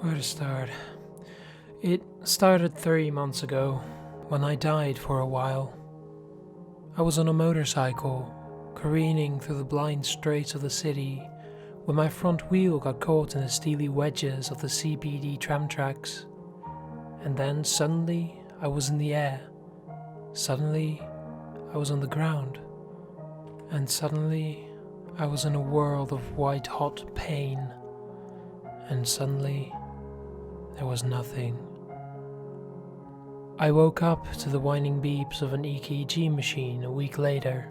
Where to start? It started 3 months ago, when I died for a while. I was on a motorcycle, careening through the blind streets of the city, when my front wheel got caught in the steely wedges of the CBD tram tracks. And then suddenly, I was in the air. Suddenly, I was on the ground. And suddenly, I was in a world of white-hot pain. And suddenly, there was nothing. I woke up to the whining beeps of an EKG machine a week later.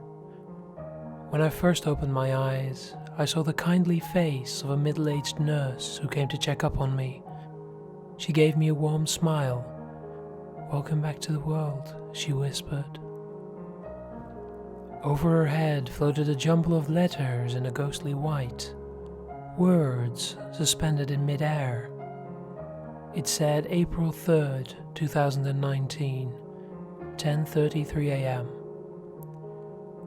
When I first opened my eyes, I saw the kindly face of a middle-aged nurse who came to check up on me. She gave me a warm smile. "Welcome back to the world," she whispered. Over her head floated a jumble of letters in a ghostly white, words suspended in mid-air. It said April 3rd, 2019, 10:33 a.m.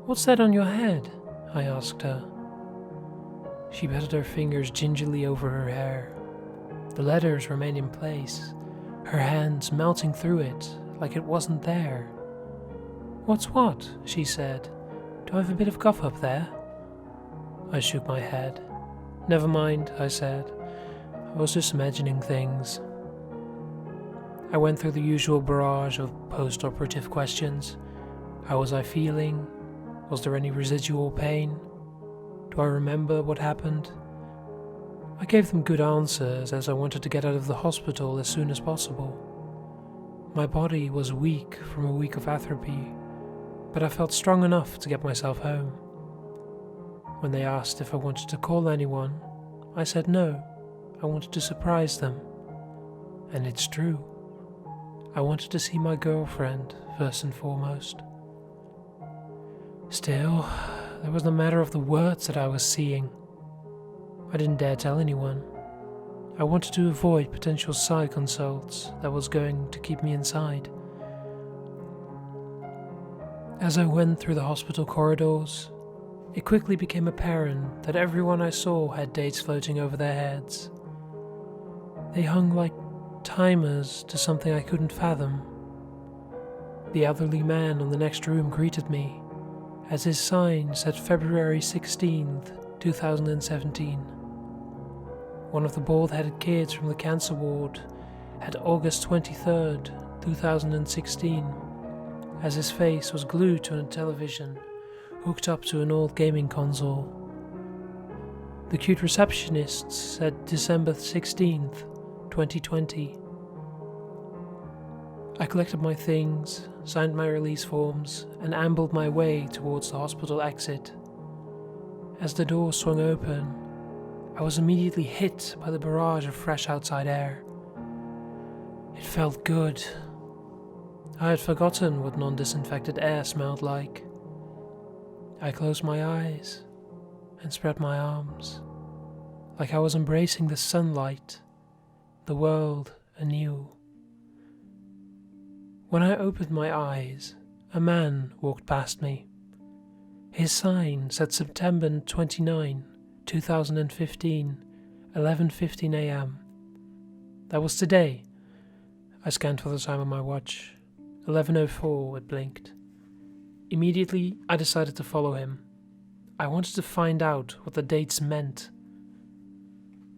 "What's that on your head?" I asked her. She patted her fingers gingerly over her hair. The letters remained in place, her hands melting through it like it wasn't there. "What's what?" she said. "Do I have a bit of cough up there?" I shook my head. "Never mind," I said. "I was just imagining things." I went through the usual barrage of post-operative questions. How was I feeling? Was there any residual pain? Do I remember what happened? I gave them good answers as I wanted to get out of the hospital as soon as possible. My body was weak from a week of atrophy, but I felt strong enough to get myself home. When they asked if I wanted to call anyone, I said no, I wanted to surprise them. And it's true. I wanted to see my girlfriend, first and foremost. Still, there was the matter of the words that I was seeing. I didn't dare tell anyone. I wanted to avoid potential psy consults that was going to keep me inside. As I went through the hospital corridors, it quickly became apparent that everyone I saw had dates floating over their heads. They hung like timers to something I couldn't fathom. The elderly man on the next room greeted me, as his sign said February 16th, 2017. One of the bald-headed kids from the cancer ward had August 23rd, 2016, as his face was glued to a television hooked up to an old gaming console. The cute receptionist said December 16th, 2020. I collected my things, signed my release forms, and ambled my way towards the hospital exit. As the door swung open, I was immediately hit by the barrage of fresh outside air. It felt good. I had forgotten what non-disinfected air smelled like. I closed my eyes and spread my arms, like I was embracing the sunlight, the world anew. When I opened my eyes, a man walked past me. His sign said September 29, 2015, 11:15 a.m. That was today. I scanned for the time on my watch. 11:04 it blinked. Immediately, I decided to follow him. I wanted to find out what the dates meant.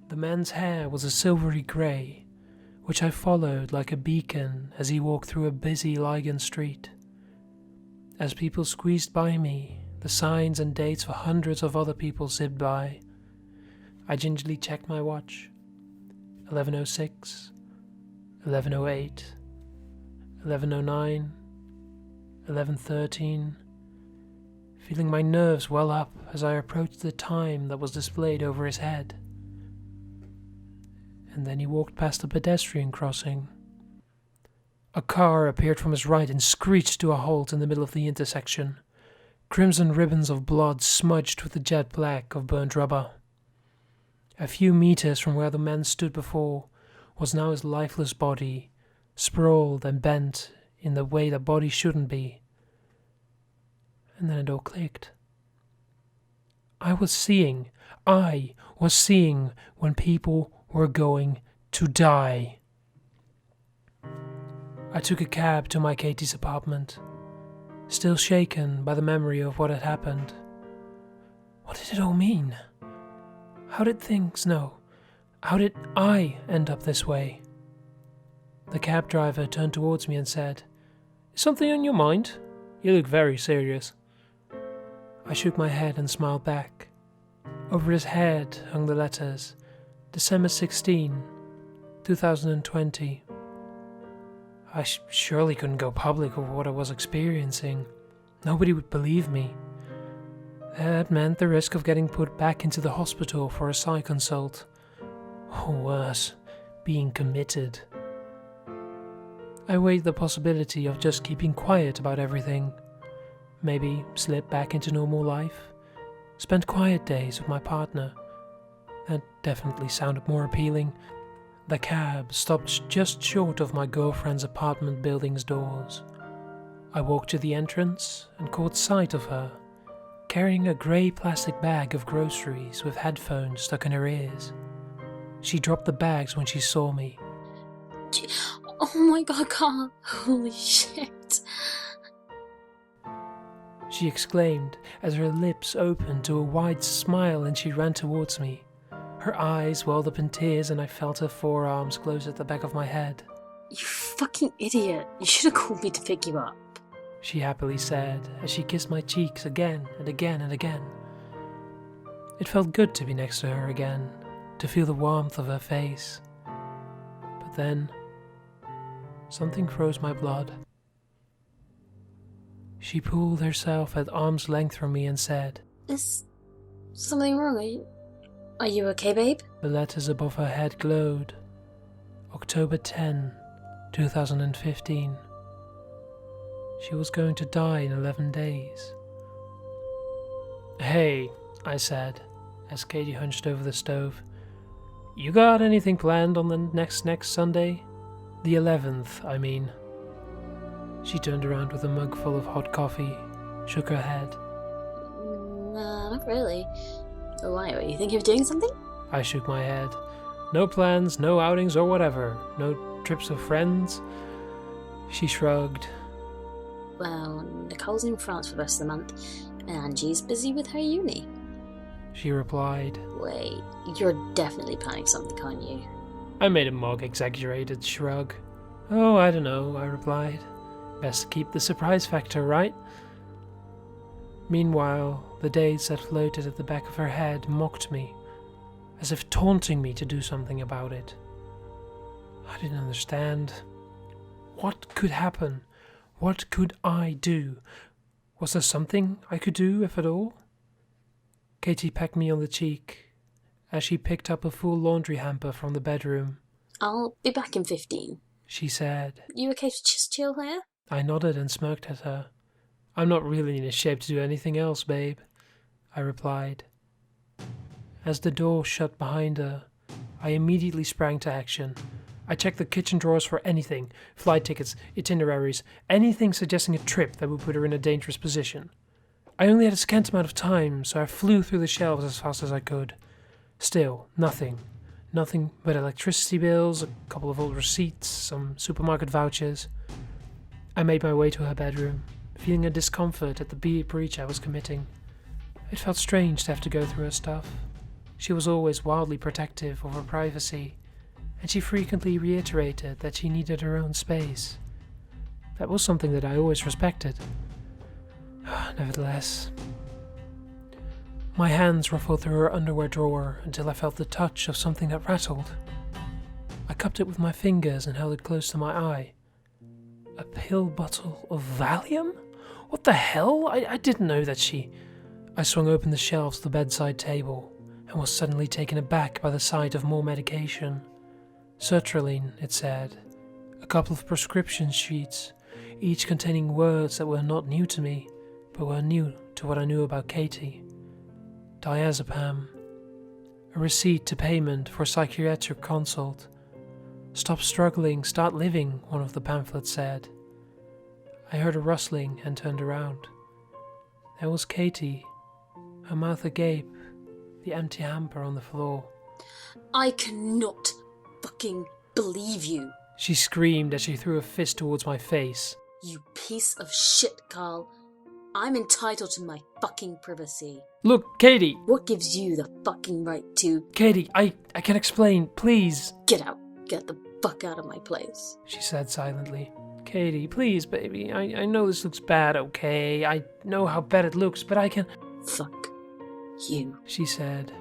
The man's hair was a silvery grey, which I followed like a beacon as he walked through a busy Ligon street. As people squeezed by me, the signs and dates for hundreds of other people zipped by. I gingerly checked my watch. 11:06, 11:08, 11:09, 11:13, feeling my nerves well up as I approached the time that was displayed over his head. And then he walked past a pedestrian crossing. A car appeared from his right and screeched to a halt in the middle of the intersection. Crimson ribbons of blood smudged with the jet black of burnt rubber. A few meters from where the man stood before was now his lifeless body, sprawled and bent in the way that bodies shouldn't be. And then it all clicked. I was seeing when people were going To die. I took a cab to my Katie's apartment, still shaken by the memory of what had happened. What did it all mean? How did I end up this way? The cab driver turned towards me and said, "Is something on your mind? You look very serious." I shook my head and smiled back. Over his head hung the letters, December 16, 2020. I surely couldn't go public with what I was experiencing. Nobody would believe me. That meant the risk of getting put back into the hospital for a psych consult. Or worse, being committed. I weighed the possibility of just keeping quiet about everything. Maybe slip back into normal life. Spend quiet days with my partner. That definitely sounded more appealing. The cab stopped just short of my girlfriend's apartment building's doors. I walked to the entrance and caught sight of her, carrying a grey plastic bag of groceries with headphones stuck in her ears. She dropped the bags when she saw me. Oh my god, Carl. Holy shit. She exclaimed as her lips opened to a wide smile and she ran towards me. Her eyes welled up in tears and I felt her forearms close at the back of my head. You fucking idiot. You should have called me to pick you up. She happily said as she kissed my cheeks again and again and again. It felt good to be next to her again, to feel the warmth of her face. But then, something froze my blood. She pulled herself at arm's length from me and said, "Is something wrong? Are you okay, babe?" The letters above her head glowed. October 10, 2015. She was going to die in 11 days. "Hey," I said, as Katie hunched over the stove. "You got anything planned on the next Sunday? The 11th, I mean." She turned around with a mug full of hot coffee, shook her head. Nah, not really. Why, are you thinking of doing something? I shook my head. "No plans, no outings or whatever. No trips with friends?" She shrugged. Well, Nicole's in France for the rest of the month, and Angie's busy with her uni. She replied. Wait, you're definitely planning something, aren't you? I made a mock exaggerated shrug. "Oh, I don't know," I replied. "Best keep the surprise factor, right?" Meanwhile, the dates that floated at the back of her head mocked me, as if taunting me to do something about it. I didn't understand. What could happen? What could I do? Was there something I could do, if at all? Katie pecked me on the cheek as she picked up a full laundry hamper from the bedroom. "I'll be back in 15. She said. You okay to just chill here?" I nodded and smirked at her. "I'm not really in a shape to do anything else, babe," I replied. As the door shut behind her, I immediately sprang to action. I checked the kitchen drawers for anything, flight tickets, itineraries, anything suggesting a trip that would put her in a dangerous position. I only had a scant amount of time, so I flew through the shelves as fast as I could. Still, nothing. Nothing but electricity bills, a couple of old receipts, some supermarket vouchers. I made my way to her bedroom, feeling a discomfort at the breach I was committing. It felt strange to have to go through her stuff. She was always wildly protective of her privacy, and she frequently reiterated that she needed her own space. That was something that I always respected. Nevertheless, my hands ruffled through her underwear drawer until I felt the touch of something that rattled. I cupped it with my fingers and held it close to my eye. A pill bottle of Valium? What the hell? I didn't know that she... I swung open the shelves of the bedside table and was suddenly taken aback by the sight of more medication. Sertraline, it said. A couple of prescription sheets, each containing words that were not new to me, but were new to what I knew about Katie. Diazepam. A receipt to payment for a psychiatric consult. Stop struggling, start living, one of the pamphlets said. I heard a rustling and turned around. There was Katie, her mouth agape, the empty hamper on the floor. I cannot fucking believe you. She screamed as she threw a fist towards my face. You piece of shit, Carl. I'm entitled to my fucking privacy. Look, Katie! What gives you the fucking right to... Katie, I can explain, please. Get out. Get the fuck out of my place. She said silently. Katie, please, baby. I know this looks bad, okay? I know how bad it looks, but I can... Fuck you. She said.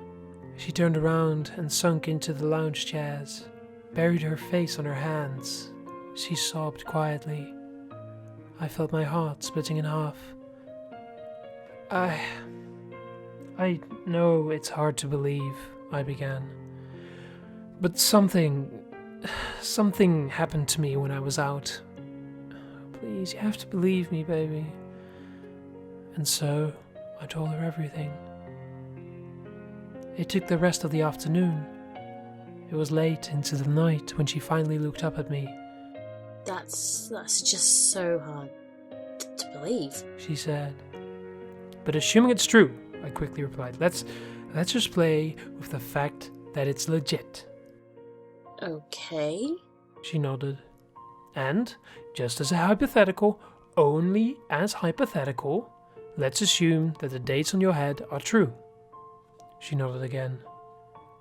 She turned around and sunk into the lounge chairs, buried her face on her hands. She sobbed quietly. I felt my heart splitting in half. I know it's hard to believe, I began. But something happened to me when I was out. Please, you have to believe me, baby. And so, I told her everything. It took the rest of the afternoon. It was late into the night when she finally looked up at me. That's just so hard to believe, she said. But assuming it's true, I quickly replied, let's just play with the fact that it's legit. Okay. She nodded. And, just as a hypothetical, only as hypothetical, let's assume that the dates on your head are true. She nodded again.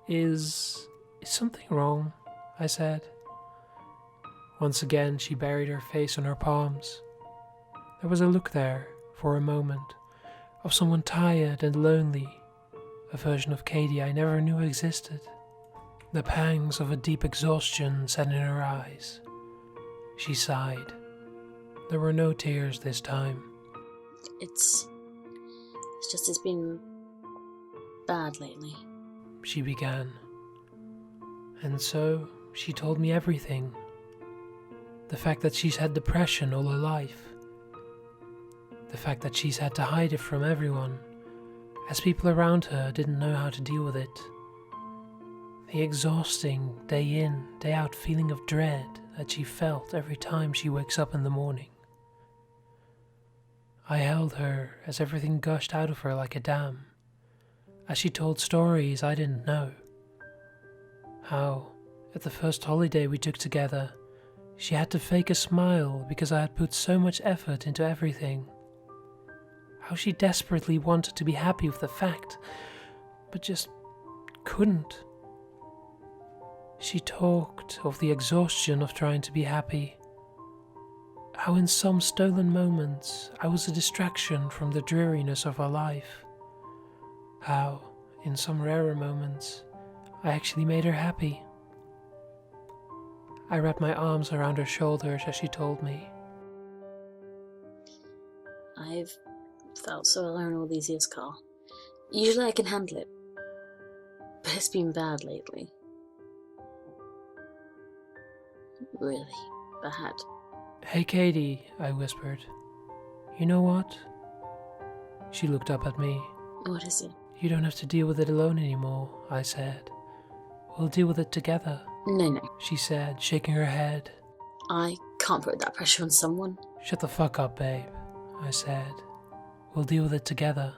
Is something wrong? I said. Once again, she buried her face on her palms. There was a look there, for a moment, of someone tired and lonely, a version of Katie I never knew existed. The pangs of a deep exhaustion set in her eyes. She sighed. There were no tears this time. It's been bad lately, she began. And so she told me everything. The fact that she's had depression all her life. The fact that she's had to hide it from everyone, as people around her didn't know how to deal with it. The exhausting, day in, day out feeling of dread that she felt every time she wakes up in the morning. I held her as everything gushed out of her like a dam, as she told stories I didn't know. How, at the first holiday we took together, she had to fake a smile because I had put so much effort into everything. How she desperately wanted to be happy with the fact, but just couldn't. She talked of the exhaustion of trying to be happy. How in some stolen moments I was a distraction from the dreariness of our life. How, in some rarer moments, I actually made her happy. I wrapped my arms around her shoulders as she told me. I've felt so alone all these years, Carl. Usually I can handle it, but it's been bad lately. Really bad. Hey Katie, I whispered. You know what? She looked up at me. What is it? You don't have to deal with it alone anymore, I said. We'll deal with it together. No, she said, shaking her head. I can't put that pressure on someone. Shut the fuck up, babe, I said. We'll deal with it together.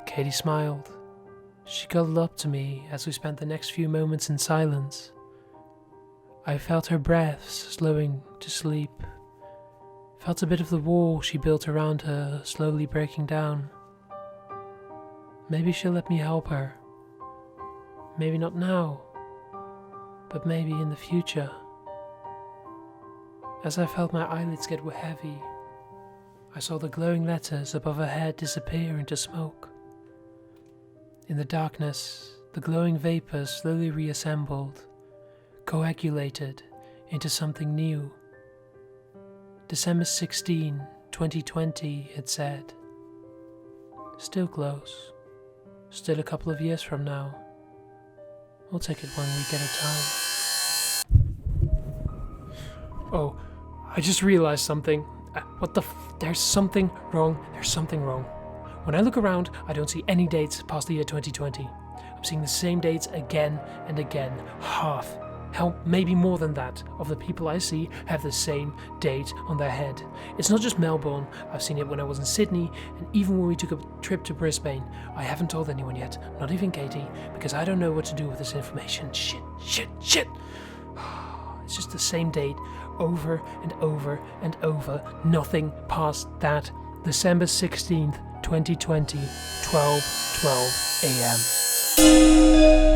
Katie smiled. She cuddled up to me as we spent the next few moments in silence. I felt her breaths slowing to sleep. Felt a bit of the wall she built around her slowly breaking down. Maybe she'll let me help her. Maybe not now, but maybe in the future. As I felt my eyelids get heavy, I saw the glowing letters above her head disappear into smoke. In the darkness, the glowing vapors slowly reassembled, coagulated into something new. December 16, 2020, it said. Still close. Still a couple of years from now. We'll take it one week at a time. Oh, I just realized something. What the There's something wrong. There's something wrong. When I look around, I don't see any dates past the year 2020. I'm seeing the same dates again and again. Half Hell, maybe more than that, of the people I see have the same date on their head. It's not just Melbourne, I've seen it when I was in Sydney, and even when we took a trip to Brisbane. I haven't told anyone yet, not even Katie, because I don't know what to do with this information. Shit. It's just the same date, over and over and over, nothing past that. December 16th, 2020, 12:12 a.m.